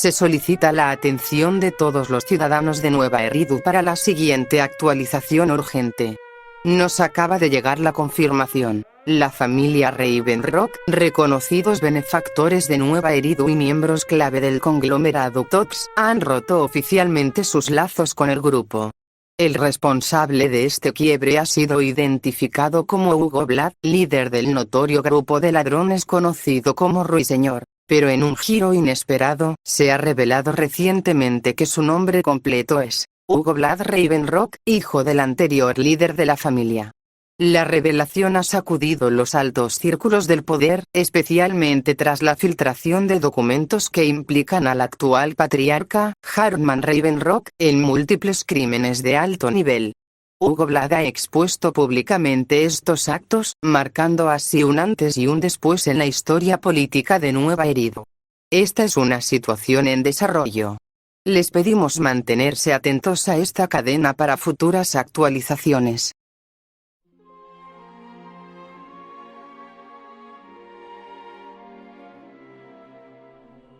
Se solicita la atención de todos los ciudadanos de Nueva Eridu para la siguiente actualización urgente. Nos acaba de llegar la confirmación. La familia Ravenrock, reconocidos benefactores de Nueva Eridu y miembros clave del conglomerado TOPS, han roto oficialmente sus lazos con el grupo. El responsable de este quiebre ha sido identificado como Hugo Vlad, líder del notorio grupo de ladrones conocido como Ruiseñor. Pero en un giro inesperado, se ha revelado recientemente que su nombre completo es Hugo Vlad Ravenrock, hijo del anterior líder de la familia. La revelación ha sacudido los altos círculos del poder, especialmente tras la filtración de documentos que implican al actual patriarca, Harman Ravenrock, en múltiples crímenes de alto nivel. Hugo Vlad ha expuesto públicamente estos actos, marcando así un antes y un después en la historia política de Nueva Eridu. Esta es una situación en desarrollo. Les pedimos mantenerse atentos a esta cadena para futuras actualizaciones.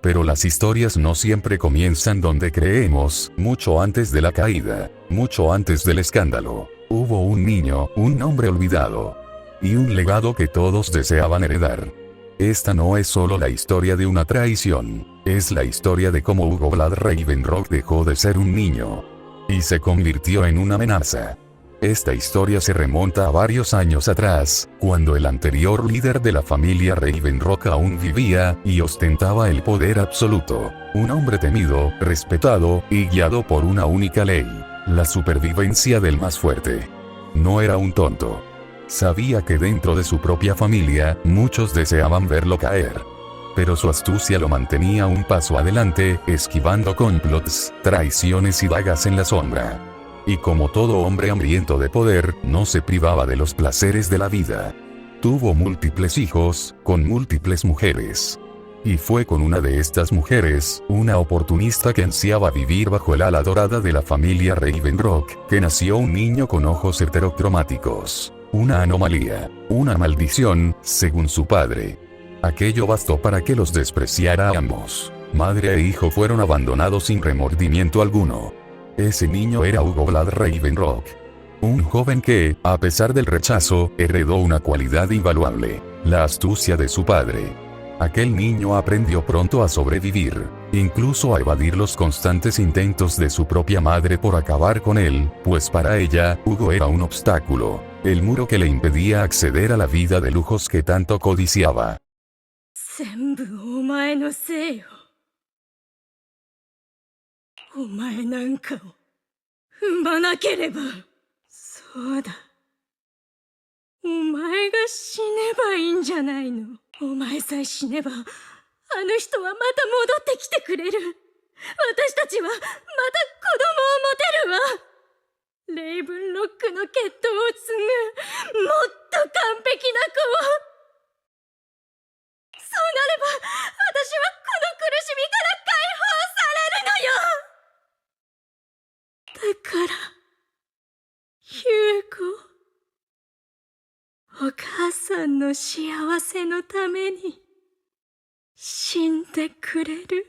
Pero las historias no siempre comienzan donde creemos, mucho antes de la caída, mucho antes del escándalo. Hubo un niño, un hombre olvidado. Y un legado que todos deseaban heredar. Esta no es solo la historia de una traición, es la historia de cómo Hugo Vlad Ravenrock dejó de ser un niño. Y se convirtió en una amenaza. Esta historia se remonta a varios años atrás, cuando el anterior líder de la familia Ravenrock aún vivía, y ostentaba el poder absoluto. Un hombre temido, respetado, y guiado por una única ley: la supervivencia del más fuerte. No era un tonto. Sabía que dentro de su propia familia, muchos deseaban verlo caer. Pero su astucia lo mantenía un paso adelante, esquivando complots, traiciones y dagas en la sombra. Y como todo hombre hambriento de poder, no se privaba de los placeres de la vida. Tuvo múltiples hijos, con múltiples mujeres. Y fue con una de estas mujeres, una oportunista que ansiaba vivir bajo el ala dorada de la familia Ravenrock, que nació un niño con ojos heterocromáticos. Una anomalía, una maldición, según su padre. Aquello bastó para que los despreciara a ambos. Madre e hijo fueron abandonados sin remordimiento alguno. Ese niño era Hugo Vlad Ravenrock. Un joven que, a pesar del rechazo, heredó una cualidad invaluable: la astucia de su padre. Aquel niño aprendió pronto a sobrevivir, incluso a evadir los constantes intentos de su propia madre por acabar con él, pues para ella, Hugo era un obstáculo, el muro que le impedía acceder a la vida de lujos que tanto codiciaba. 全部お前のせいよ。お前なんかを踏まなければ。そうだ。お前が死ねばいいんじゃないの。お前さえ死ねば、あの人はまた戻ってきてくれる。私たちはまた子供を持てるわ。レイブンロックの血統を継ぐ、もっと完璧な子を。そうなれば、私はこの苦しみから解放されるのよ。だから、ヒューゴ、お母さんの幸せのために死んでくれる。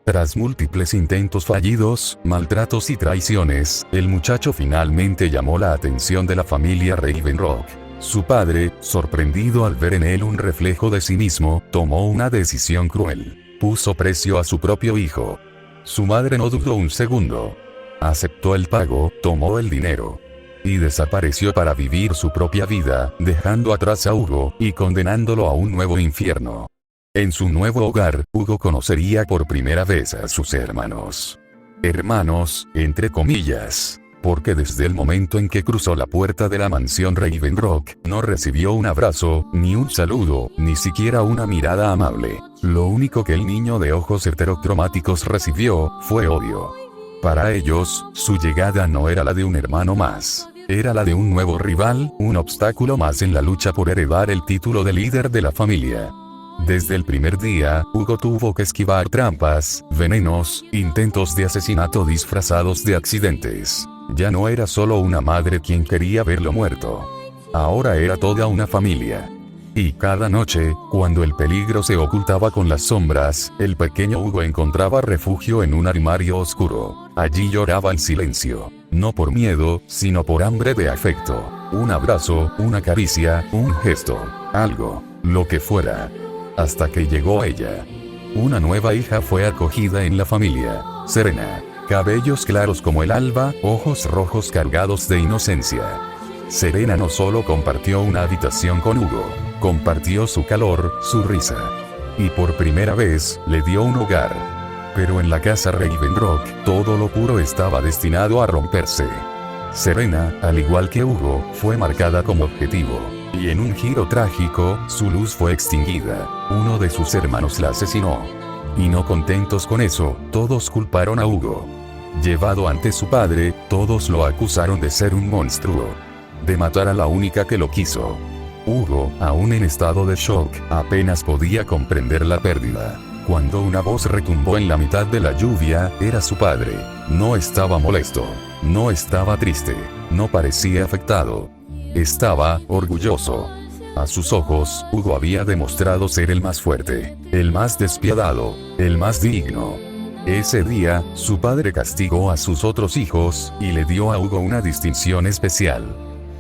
Tras múltiples intentos fallidos, maltratos y traiciones, el muchacho finalmente llamó la atención de la familia Ravenrock. Su padre, sorprendido al ver en él un reflejo de sí mismo, tomó una decisión cruel. Puso precio a su propio hijo. Su madre no dudó un segundo. Aceptó el pago, tomó el dinero. Y desapareció para vivir su propia vida, dejando atrás a Hugo, y condenándolo a un nuevo infierno. En su nuevo hogar, Hugo conocería por primera vez a sus hermanos. Hermanos, entre comillas. Porque desde el momento en que cruzó la puerta de la mansión Ravenrock, no recibió un abrazo, ni un saludo, ni siquiera una mirada amable. Lo único que el niño de ojos heterocromáticos recibió, fue odio. Para ellos, su llegada no era la de un hermano más. Era la de un nuevo rival, un obstáculo más en la lucha por heredar el título de líder de la familia. Desde el primer día, Hugo tuvo que esquivar trampas, venenos, intentos de asesinato disfrazados de accidentes. Ya no era solo una madre quien quería verlo muerto. Ahora era toda una familia. Y cada noche, cuando el peligro se ocultaba con las sombras, el pequeño Hugo encontraba refugio en un armario oscuro. Allí lloraba en silencio. No por miedo, sino por hambre de afecto. Un abrazo, una caricia, un gesto. Algo. Lo que fuera. Hasta que llegó ella. Una nueva hija fue acogida en la familia. Serena. Cabellos claros como el alba, ojos rojos cargados de inocencia. Serena no solo compartió una habitación con Hugo, compartió su calor, su risa. Y por primera vez, le dio un hogar. Pero en la casa Ravenrock, todo lo puro estaba destinado a romperse. Serena, al igual que Hugo, fue marcada como objetivo. Y en un giro trágico, su luz fue extinguida. Uno de sus hermanos la asesinó. Y no contentos con eso, todos culparon a Hugo. Llevado ante su padre, todos lo acusaron de ser un monstruo. De matar a la única que lo quiso. Hugo, aún en estado de shock, apenas podía comprender la pérdida. Cuando una voz retumbó en la mitad de la lluvia, era su padre. No estaba molesto. No estaba triste. No parecía afectado. Estaba orgulloso. A sus ojos, Hugo había demostrado ser el más fuerte, el más despiadado, el más digno. Ese día, su padre castigó a sus otros hijos, y le dio a Hugo una distinción especial.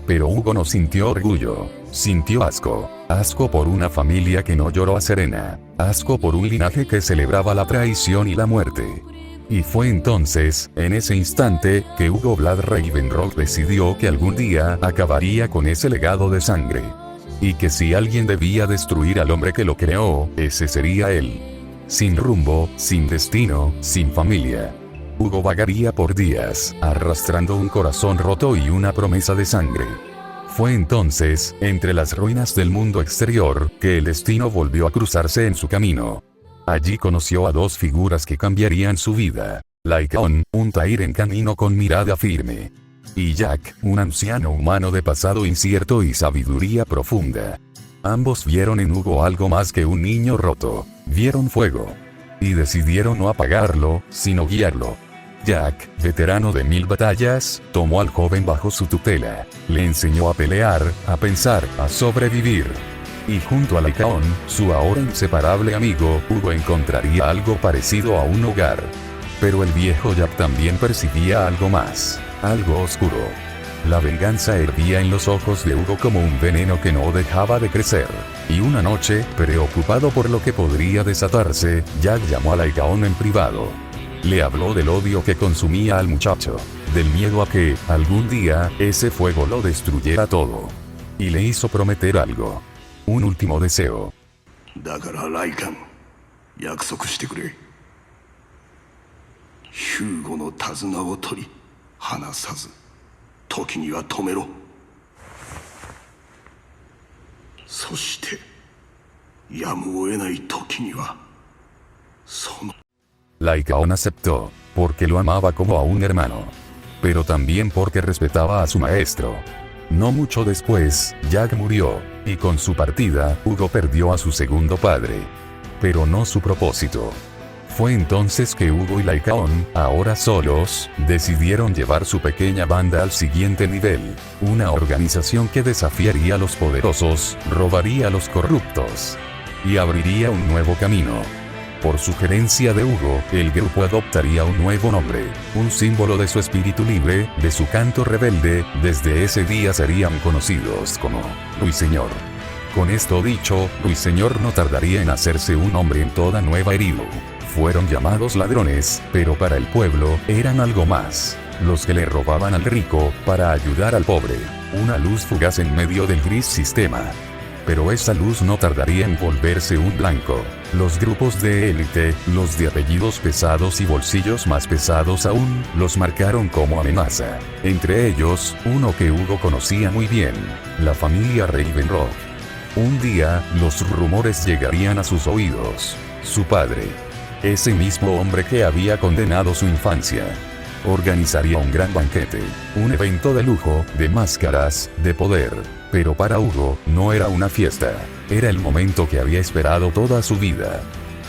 Pero Hugo no sintió orgullo, sintió asco. Asco por una familia que no lloró a Serena. Asco por un linaje que celebraba la traición y la muerte. Y fue entonces, en ese instante, que Hugo Vlad Ravenrock decidió que algún día acabaría con ese legado de sangre. Y que si alguien debía destruir al hombre que lo creó, ese sería él. Sin rumbo, sin destino, sin familia. Hugo vagaría por días, arrastrando un corazón roto y una promesa de sangre. Fue entonces, entre las ruinas del mundo exterior, que el destino volvió a cruzarse en su camino. Allí conoció a dos figuras que cambiarían su vida. Lycaon, un Tair en camino con mirada firme. Y Jack, un anciano humano de pasado incierto y sabiduría profunda. Ambos vieron en Hugo algo más que un niño roto. Vieron fuego. Y decidieron no apagarlo, sino guiarlo. Jack, veterano de 1000 batallas, tomó al joven bajo su tutela. Le enseñó a pelear, a pensar, a sobrevivir. Y junto a Lycaon, su ahora inseparable amigo, Hugo encontraría algo parecido a un hogar. Pero el viejo Jack también percibía algo más, algo oscuro. La venganza hervía en los ojos de Hugo como un veneno que no dejaba de crecer. Y una noche, preocupado por lo que podría desatarse, Jack llamó a Lycaon en privado. Le habló del odio que consumía al muchacho, del miedo a que, algún día, ese fuego lo destruyera todo. Y le hizo prometer algo. Un último deseo. だからライカン、約束してくれ。ヒューゴの手綱を取り、離さず、時には止めろ。そして、やむを得ない時には、その。Lycaon aceptó, porque lo amaba como a un hermano. Pero también porque respetaba a su maestro. No mucho después, Jack murió, y con su partida, Hugo perdió a su segundo padre. Pero no su propósito. Fue entonces que Hugo y Lycaon, ahora solos, decidieron llevar su pequeña banda al siguiente nivel. Una organización que desafiaría a los poderosos, robaría a los corruptos. Y abriría un nuevo camino. Por sugerencia de Hugo, el grupo adoptaría un nuevo nombre, un símbolo de su espíritu libre, de su canto rebelde. Desde ese día serían conocidos como Ruiseñor. Con esto dicho, Ruiseñor no tardaría en hacerse un nombre en toda Nueva Eridu. Fueron llamados ladrones, pero para el pueblo, eran algo más. Los que le robaban al rico, para ayudar al pobre. Una luz fugaz en medio del gris sistema. Pero esa luz no tardaría en volverse un blanco. Los grupos de élite, los de apellidos pesados y bolsillos más pesados aún, los marcaron como amenaza. Entre ellos, uno que Hugo conocía muy bien, la familia Ravenrock. Un día, los rumores llegarían a sus oídos. Su padre, ese mismo hombre que había condenado su infancia, organizaría un gran banquete, un evento de lujo, de máscaras, de poder. Pero para Hugo, no era una fiesta, era el momento que había esperado toda su vida.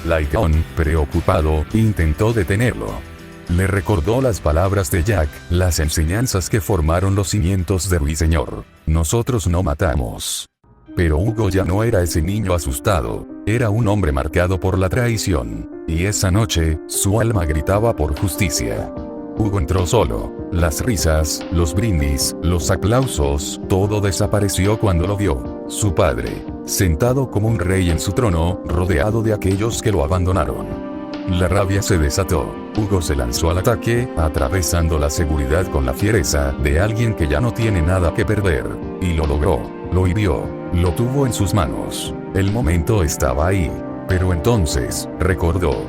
Lycaon, preocupado, intentó detenerlo. Le recordó las palabras de Jack, las enseñanzas que formaron los cimientos de Ruiseñor. Nosotros no matamos. Pero Hugo ya no era ese niño asustado, era un hombre marcado por la traición. Y esa noche, su alma gritaba por justicia. Hugo entró solo. Las risas, los brindis, los aplausos, todo desapareció cuando lo vio. Su padre, sentado como un rey en su trono, rodeado de aquellos que lo abandonaron. La rabia se desató. Hugo se lanzó al ataque, atravesando la seguridad con la fiereza de alguien que ya no tiene nada que perder. Y lo logró. Lo hirió. Lo tuvo en sus manos. El momento estaba ahí. Pero entonces, recordó.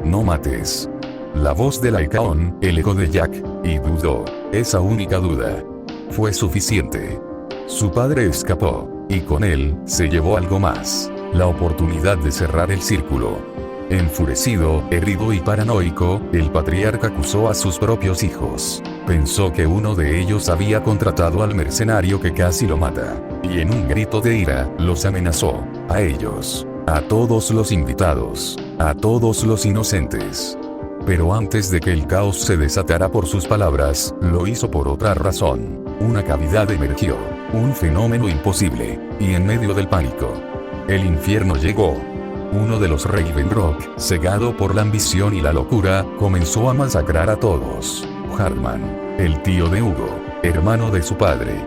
No mates. La voz de Lycaon, el eco de Jack, y dudó. Esa única duda fue suficiente. Su padre escapó, y con él, se llevó algo más. La oportunidad de cerrar el círculo. Enfurecido, herido y paranoico, el patriarca acusó a sus propios hijos. Pensó que uno de ellos había contratado al mercenario que casi lo mata. Y en un grito de ira, los amenazó. A ellos. A todos los invitados. A todos los inocentes. Pero antes de que el caos se desatara por sus palabras, lo hizo por otra razón. Una cavidad emergió. Un fenómeno imposible. Y en medio del pánico, el infierno llegó. Uno de los Ravenrock, cegado por la ambición y la locura, comenzó a masacrar a todos. Hartman, el tío de Hugo, hermano de su padre.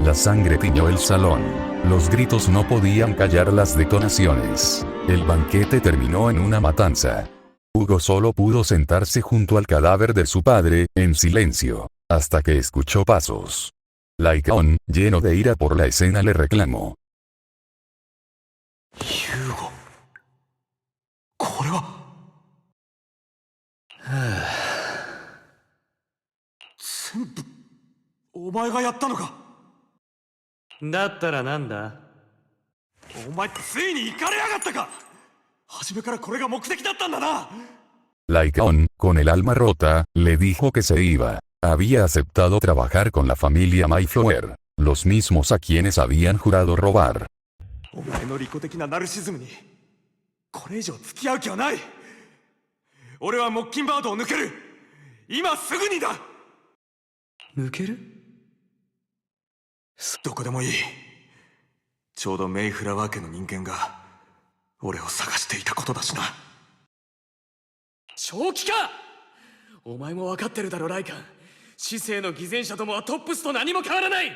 La sangre tiñó el salón. Los gritos no podían callar las detonaciones. El banquete terminó en una matanza. Hugo solo pudo sentarse junto al cadáver de su padre, en silencio, hasta que escuchó pasos. Lycaon, lleno de ira por la escena, le reclamó. Hugo. これは。全部、お前がやったのか。だったらなんだ。お前ついに行かれやがったか。初めからこれが目的だったんだな。Lycaon, con el alma rota, le dijo que se iba. Había aceptado trabajar con la familia Mayflower, los mismos a quienes habían jurado robar. お前の利己的なナルシズムにこれ以上付き合う気はない。俺はモッキンバードを抜ける。今すぐにだ。抜ける？どこでもいい。ちょうどメイフラワー家の人間が俺を探していたことだしな。正気か！お前も分かってるだろ、ライカン。市政の偽善者どもはトップスと何も変わらない。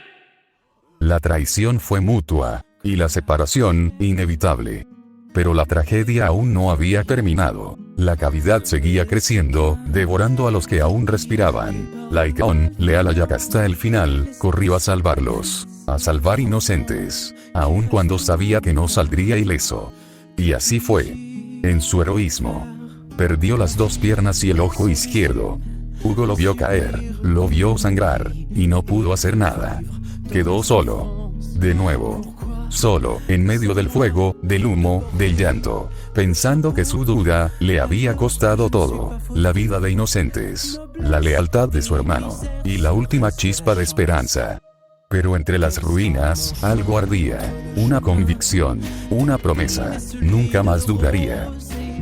La traición fue mutua, y la separación, inevitable. Pero la tragedia aún no había terminado. La cavidad seguía creciendo, devorando a los que aún respiraban. Lycaon, leal a Jack hasta el final, corrió a salvarlos. A salvar inocentes. Aun cuando sabía que no saldría ileso. Y así fue. En su heroísmo. Perdió las dos piernas y el ojo izquierdo. Hugo lo vio caer, lo vio sangrar, y no pudo hacer nada. Quedó solo. De nuevo. Solo, en medio del fuego, del humo, del llanto. Pensando que su duda, le había costado todo. La vida de inocentes. La lealtad de su hermano. Y la última chispa de esperanza. Pero entre las ruinas, algo ardía. Una convicción. Una promesa. Nunca más dudaría.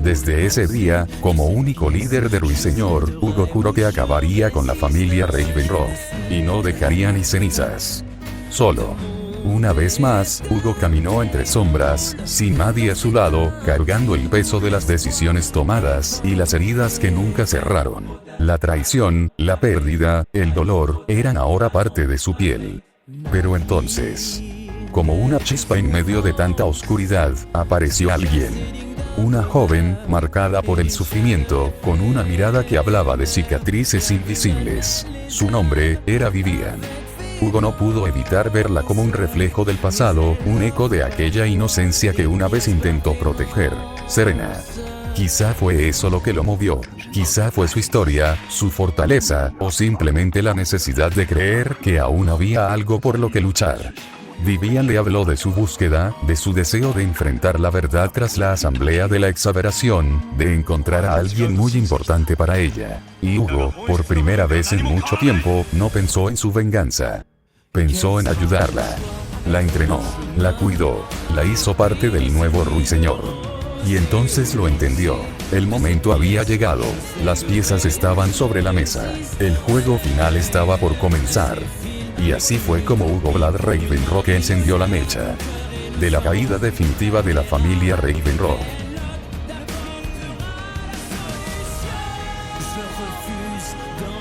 Desde ese día, como único líder de Ruiseñor, Hugo juró que acabaría con la familia Ravenrock. Y no dejaría ni cenizas. Solo. Una vez más, Hugo caminó entre sombras, sin nadie a su lado, cargando el peso de las decisiones tomadas y las heridas que nunca cerraron. La traición, la pérdida, el dolor, eran ahora parte de su piel. Pero entonces, como una chispa en medio de tanta oscuridad, apareció alguien. Una joven, marcada por el sufrimiento, con una mirada que hablaba de cicatrices invisibles. Su nombre era Vivian. Hugo no pudo evitar verla como un reflejo del pasado, un eco de aquella inocencia que una vez intentó proteger. Serena. Quizá fue eso lo que lo movió. Quizá fue su historia, su fortaleza, o simplemente la necesidad de creer que aún había algo por lo que luchar. Vivian le habló de su búsqueda, de su deseo de enfrentar la verdad tras la asamblea de la exaveración, de encontrar a alguien muy importante para ella. Y Hugo, por primera vez en mucho tiempo, no pensó en su venganza. Pensó en ayudarla. La entrenó, la cuidó, la hizo parte del nuevo Ruiseñor. Y entonces lo entendió. El momento había llegado. Las piezas estaban sobre la mesa. El juego final estaba por comenzar. Y así fue como Hugo Blood Ravenrock encendió la mecha. de la caída definitiva de la familia Ravenrock. Je refuse